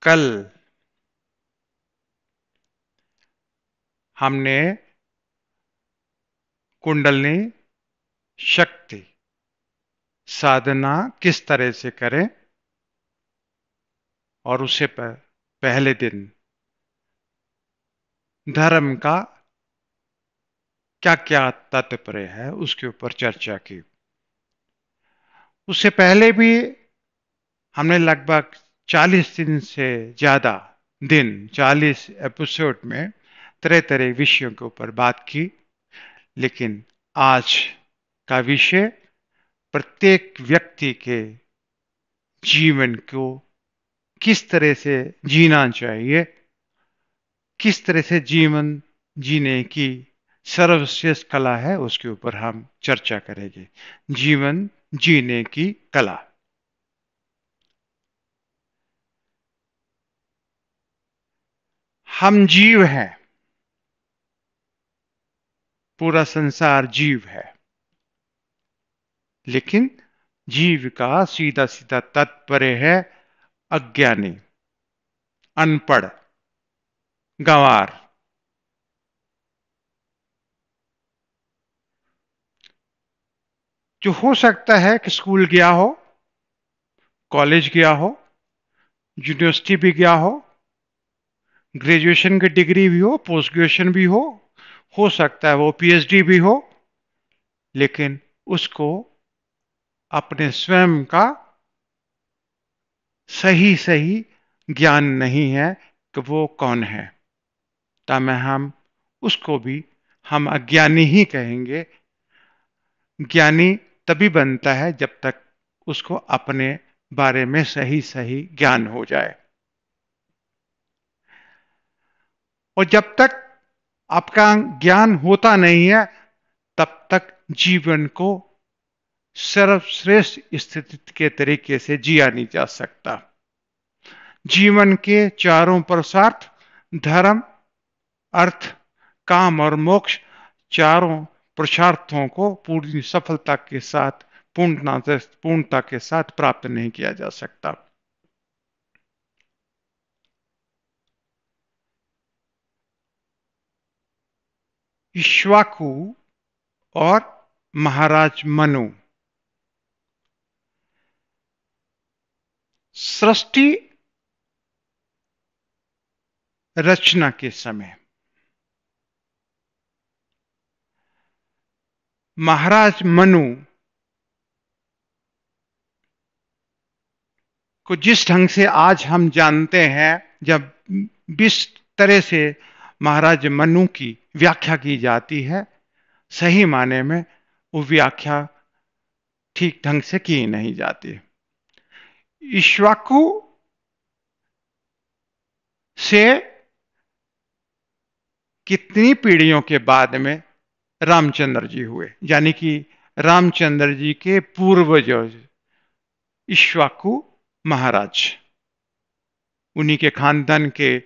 कल हमने कुंडलिनी शक्ति साधना किस तरह से करें और उससे पहले दिन धर्म का क्या क्या तात्पर्य है उसके ऊपर चर्चा की। उससे पहले भी हमने लगभग 40 दिन से ज्यादा दिन 40 एपिसोड में तरह तरह विषयों के ऊपर बात की। लेकिन आज का विषय प्रत्येक व्यक्ति के जीवन को किस तरह से जीना चाहिए, किस तरह से जीवन जीने की सर्वश्रेष्ठ कला है, उसके ऊपर हम चर्चा करेंगे। जीवन जीने की कला। हम जीव हैं, पूरा संसार जीव है, लेकिन जीव का सीधा सीधा तात्पर्य है अज्ञानी, अनपढ़, गंवार। जो हो सकता है कि स्कूल गया हो, कॉलेज गया हो, यूनिवर्सिटी भी गया ग्रेजुएशन की डिग्री भी हो, पोस्ट ग्रेजुएशन भी हो सकता है वो पीएचडी भी हो, लेकिन उसको अपने स्वयं का सही सही ज्ञान नहीं है कि वो कौन है। तब हम उसको भी हम अज्ञानी ही कहेंगे। ज्ञानी तभी बनता है जब तक उसको अपने बारे में सही सही ज्ञान हो जाए। और जब तक आपका ज्ञान होता नहीं है तब तक जीवन को सर्वश्रेष्ठ स्थिति के तरीके से जिया नहीं जा सकता। जीवन के चारों पुरुषार्थ, धर्म, अर्थ, काम और मोक्ष, चारों पुरुषार्थों को पूरी सफलता के साथ पूर्णता के साथ प्राप्त नहीं किया जा सकता। इक्ष्वाकु और महाराज मनु सृष्टि रचना के समय महाराज मनु को जिस ढंग से आज हम जानते हैं, जब जिस तरह से महाराज मनु की व्याख्या की जाती है, सही माने में वो व्याख्या ठीक ढंग से की नहीं जाती। इक्ष्वाकु से कितनी पीढ़ियों के बाद में रामचंद्र जी हुए, यानी कि रामचंद्र जी के पूर्वज इक्ष्वाकु महाराज, उन्हीं के खानदान के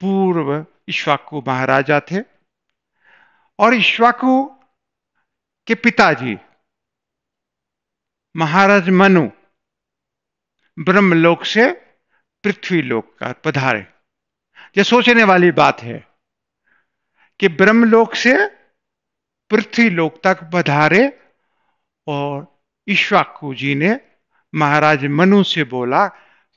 पूर्व इक्ष्वाकु महाराजा थे। और इक्ष्वाकु के पिताजी महाराज मनु ब्रह्मलोक से पृथ्वीलोक का पधारे। यह सोचने वाली बात है कि ब्रह्मलोक से पृथ्वीलोक तक पधारे और इक्ष्वाकु जी ने महाराज मनु से बोला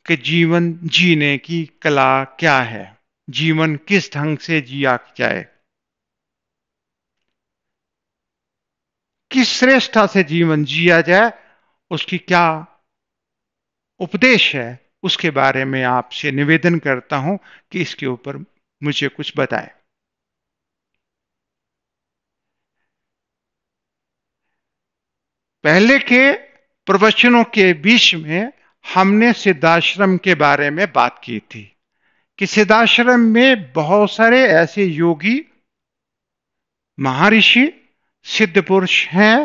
कि जीवन जीने की कला क्या है, जीवन किस ढंग से जिया जाए, किस श्रेष्ठता से जीवन जिया जाए, उसकी क्या उपदेश है, उसके बारे में आपसे निवेदन करता हूं कि इसके ऊपर मुझे कुछ बताएं। पहले के प्रवचनों के बीच में हमने सिद्धाश्रम के बारे में बात की थी कि सिद्धाश्रम में बहुत सारे ऐसे योगी, महर्षि, सिद्ध पुरुष हैं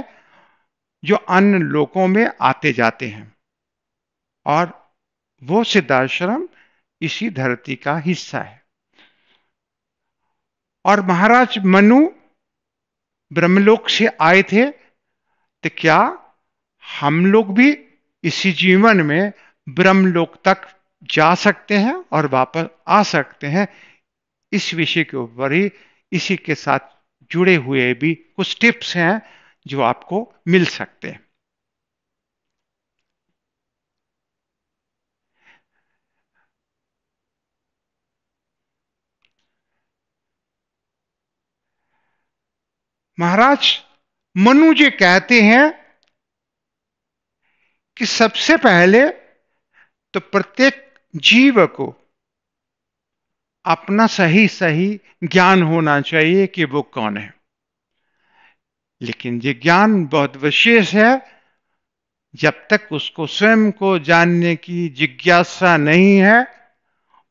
जो अन्य लोकों में आते जाते हैं, और वो सिद्धाश्रम इसी धरती का हिस्सा है। और महाराज मनु ब्रह्मलोक से आए थे, तो क्या हम लोग भी इसी जीवन में ब्रह्मलोक तक जा सकते हैं और वापस आ सकते हैं। इस विषय के ऊपर ही इसी के साथ जुड़े हुए भी कुछ टिप्स हैं जो आपको मिल सकते हैं। महाराज मनु जी कहते हैं कि सबसे पहले तो प्रत्येक जीव को अपना सही सही ज्ञान होना चाहिए कि वो कौन है। लेकिन ये ज्ञान बहुत विशेष है। जब तक उसको स्वयं को जानने की जिज्ञासा नहीं है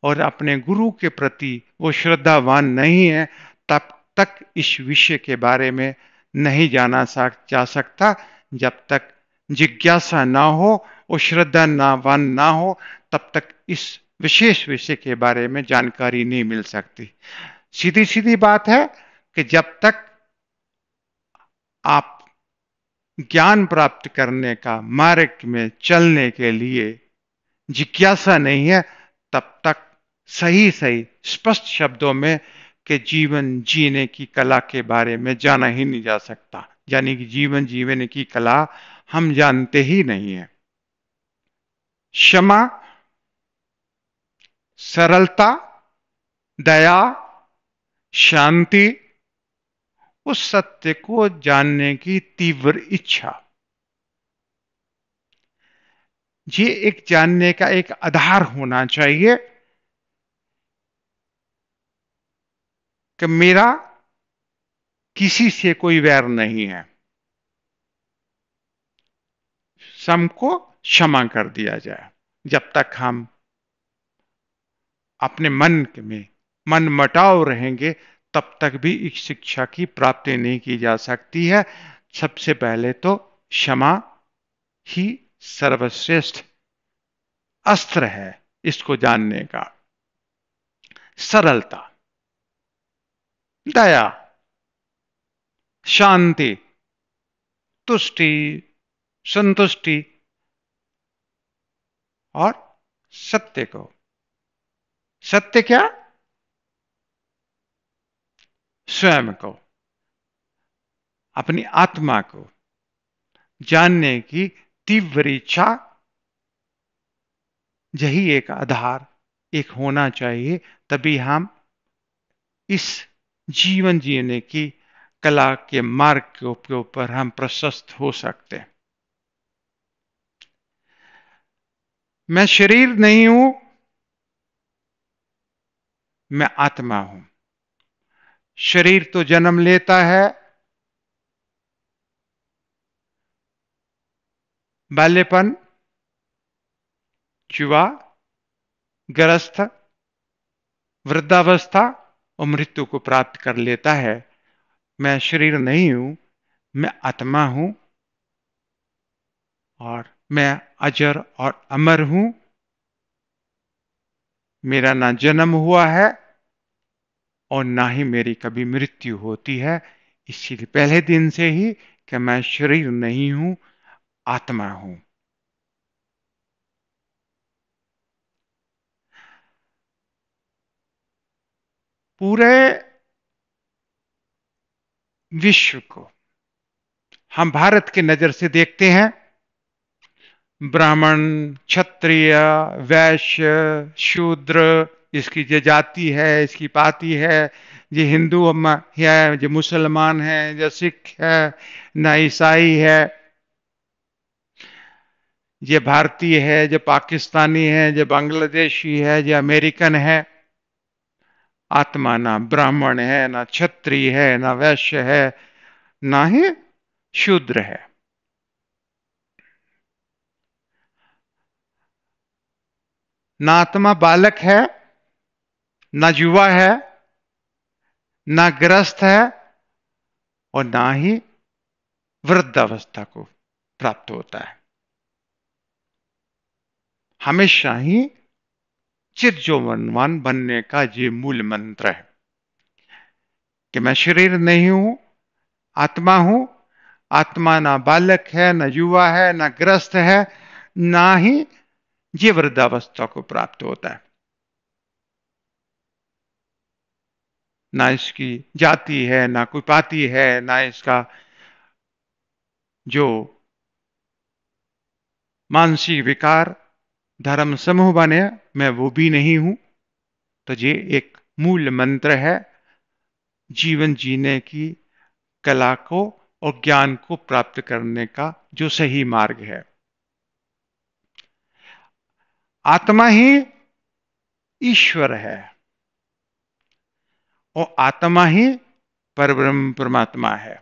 और अपने गुरु के प्रति वो श्रद्धावान नहीं है, तब तक इस विषय के बारे में नहीं जाना जा सकता। जब तक जिज्ञासा ना हो और श्रद्धावान ना हो, तब तक इस विशेष विषय के बारे में जानकारी नहीं मिल सकती। सीधी सीधी बात है कि जब तक आप ज्ञान प्राप्त करने का मार्ग में चलने के लिए जिज्ञासा नहीं है, तब तक सही सही स्पष्ट शब्दों में कि जीवन जीने की कला के बारे में जाना ही नहीं जा सकता। यानी कि जीवन जीने की कला हम जानते ही नहीं है। क्षमा, सरलता, दया, शांति, उस सत्य को जानने की तीव्र इच्छा, ये एक जानने का एक आधार होना चाहिए कि मेरा किसी से कोई वैर नहीं है, सबको क्षमा कर दिया जाए। जब तक हम अपने मन में मन मटाव रहेंगे, तब तक भी इस शिक्षा की प्राप्ति नहीं की जा सकती है। सबसे पहले तो क्षमा ही सर्वश्रेष्ठ अस्त्र है इसको जानने का। सरलता, दया, शांति, तुष्टि, संतुष्टि और सत्य को, सत्य क्या? स्वयं को, अपनी आत्मा को जानने की तीव्र इच्छा, यही एक आधार एक होना चाहिए। तभी हम इस जीवन जीने की कला के मार्ग के ऊपर हम प्रशस्त हो सकते हैं। मैं शरीर नहीं हूं, मैं आत्मा हूं। शरीर तो जन्म लेता है, बाल्यपन, युवा, ग्रस्त, वृद्धावस्था और मृत्यु को प्राप्त कर लेता है। मैं शरीर नहीं हूं, मैं आत्मा हूं और मैं अजर और अमर हूं। मेरा ना जन्म हुआ है और ना ही मेरी कभी मृत्यु होती है। इसीलिए पहले दिन से ही कि मैं शरीर नहीं हूं, आत्मा हूं। पूरे विश्व को हम भारत की नजर से देखते हैं। ब्राह्मण, क्षत्रिय, वैश्य, शूद्र, इसकी जो जाति है, इसकी पाति है, ये हिंदू है, जो मुसलमान है, जो सिख है, ना ईसाई है, ये भारतीय है, जो पाकिस्तानी है, जो बांग्लादेशी है, जो अमेरिकन है। आत्मा ना ब्राह्मण है, ना क्षत्रिय है, ना वैश्य है, ना ही शूद्र है। ना आत्मा बालक है, ना युवा है, ना ग्रस्त है और ना ही वृद्धावस्था को प्राप्त होता है। हमेशा ही चिरजौवनवान बनने का ये मूल मंत्र है कि मैं शरीर नहीं हूं, आत्मा हूं। आत्मा ना बालक है, ना युवा है, ना ग्रस्त है, ना ही ये वृद्धावस्था को प्राप्त होता है। ना इसकी जाति है, ना कोई पाति है, ना इसका जो मानसिक विकार धर्म समूह बने, मैं वो भी नहीं हूं। तो ये एक मूल मंत्र है जीवन जीने की कला को और ज्ञान को प्राप्त करने का जो सही मार्ग है। आत्मा ही ईश्वर है और आत्मा ही परब्रह्म परमात्मा है।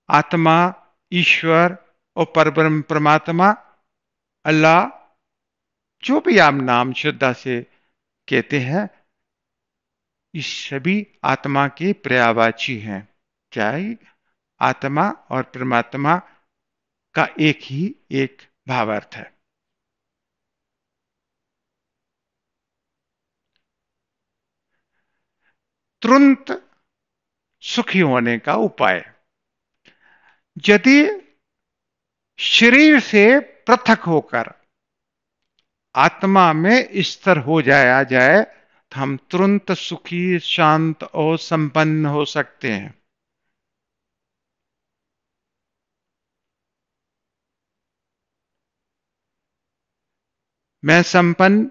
आत्मा, ईश्वर और परब्रह्म परमात्मा, अल्लाह, जो भी आप नाम श्रद्धा से कहते हैं, इस सभी आत्मा के पर्यायवाची हैं। क्या है? आत्मा और परमात्मा का एक भावार्थ है। तुरंत सुखी होने का उपाय, यदि शरीर से पृथक होकर आत्मा में स्थिर हो जाया जाए तो हम तुरंत सुखी, शांत और संपन्न हो सकते हैं। मैं संपन्न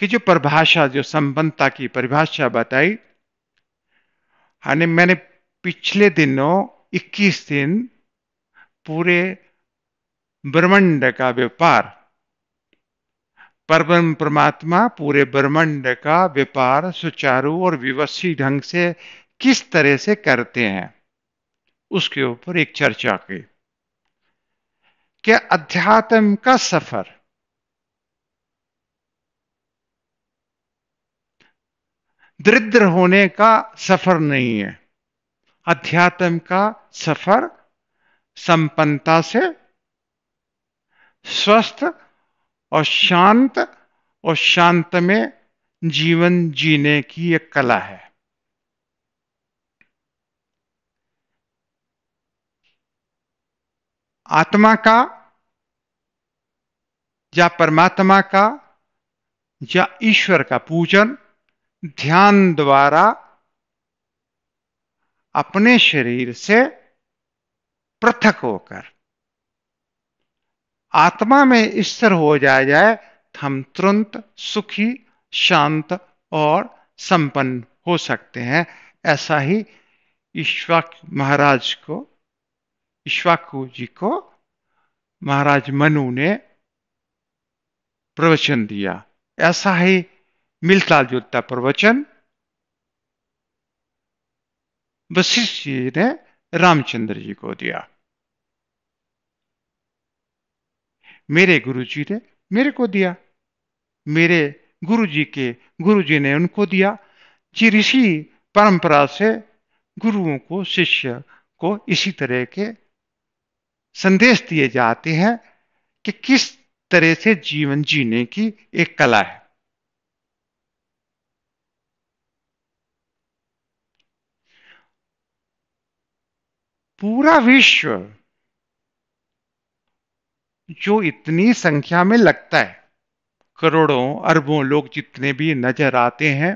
की जो परिभाषा, जो संपन्नता की परिभाषा बताई, मैंने पिछले दिनों 21 दिन पूरे ब्रह्मांड का व्यापार, परब्रह्म परमात्मा पूरे ब्रह्मांड का व्यापार सुचारू और व्यवस्थित ढंग से किस तरह से करते हैं, उसके ऊपर एक चर्चा की। क्या अध्यात्म का सफर दरिद्र होने का सफर नहीं है। अध्यात्म का सफर संपन्नता से स्वस्थ और शांत में जीवन जीने की एक कला है। आत्मा का या परमात्मा का या ईश्वर का पूजन ध्यान द्वारा अपने शरीर से पृथक होकर आत्मा में स्थिर हो जाए तो हम तुरंत सुखी, शांत और संपन्न हो सकते हैं। ऐसा ही इक्ष्वाकु जी को महाराज मनु ने प्रवचन दिया। ऐसा ही मिलता जुलता प्रवचन वशिष्ठ जी ने रामचंद्र जी को दिया। मेरे गुरु जी ने मेरे को दिया, मेरे गुरु जी के गुरु जी ने उनको दिया। जी ऋषि परंपरा से गुरुओं को, शिष्य को इसी तरह के संदेश दिए जाते हैं कि किस तरह से जीवन जीने की एक कला है। पूरा विश्व जो इतनी संख्या में लगता है, करोड़ों अरबों लोग जितने भी नजर आते हैं,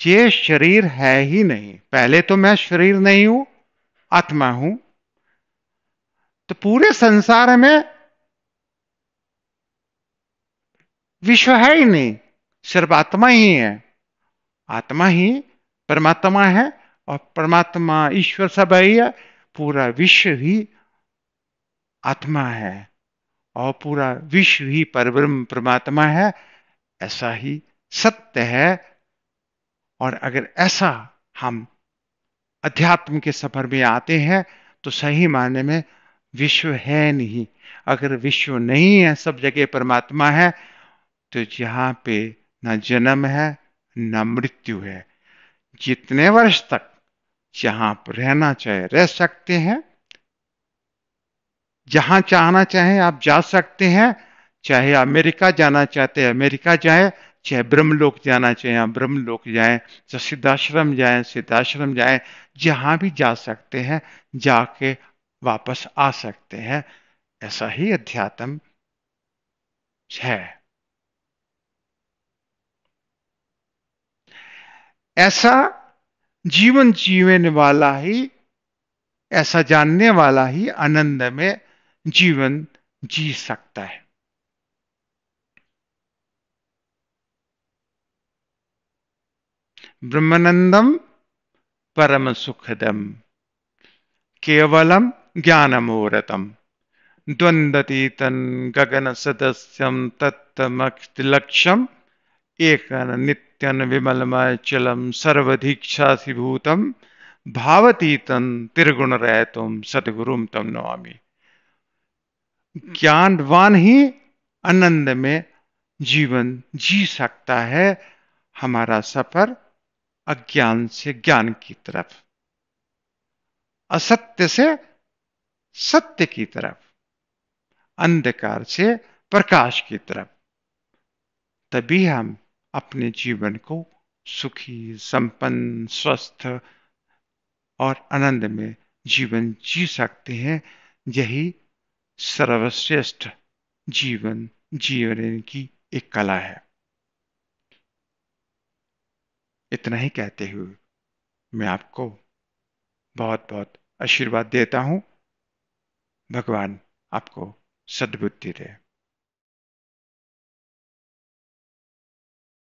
ये शरीर है ही नहीं। पहले तो मैं शरीर नहीं हूं, आत्मा हूं। तो पूरे संसार में विश्व है ही नहीं, सिर्फ आत्मा ही है। आत्मा ही परमात्मा है और परमात्मा ईश्वर सब है। पूरा विश्व ही आत्मा है और पूरा विश्व ही परब्रह्म परमात्मा है। ऐसा ही सत्य है। और अगर ऐसा हम अध्यात्म के सफर में आते हैं तो सही मायने में विश्व है नहीं। अगर विश्व नहीं है, सब जगह परमात्मा है, तो जहां पे ना जन्म है ना मृत्यु है। जितने वर्ष तक जहां पर रहना चाहे रह सकते हैं, जहां चाहना चाहे आप जा सकते हैं। चाहे अमेरिका जाना चाहते हैं अमेरिका जाए, चाहे ब्रह्मलोक जाना चाहे आप ब्रह्मलोक जाए, चाहे सिद्धाश्रम जाए सिद्धाश्रम जाए, जहां भी जा सकते हैं जाके वापस आ सकते हैं। ऐसा ही अध्यात्म है। ऐसा जीवन जीने वाला ही, ऐसा जानने वाला ही आनंद में जीवन जी सकता है। ब्रह्मानंदम परम सुखदम केवलम ज्ञानमूर्तम द्वंद्वतीतं गगन सदस्यम तत्तमक्षलक्ष्यम एक नित्यं विमलमचलम सर्वधीक्षासीभूतम भावतीतं त्रिगुणरहितं सद्गुरुं तम नमामि। ज्ञानवान ही आनंद में जीवन जी सकता है। हमारा सफर अज्ञान से ज्ञान की तरफ, असत्य से सत्य की तरफ, अंधकार से प्रकाश की तरफ, तभी हम अपने जीवन को सुखी, संपन्न, स्वस्थ और आनंद में जीवन जी सकते हैं। यही सर्वश्रेष्ठ जीवन जीने की एक कला है। इतना ही कहते हुए मैं आपको बहुत बहुत आशीर्वाद देता हूं। भगवान आपको सद्बुद्धि दे।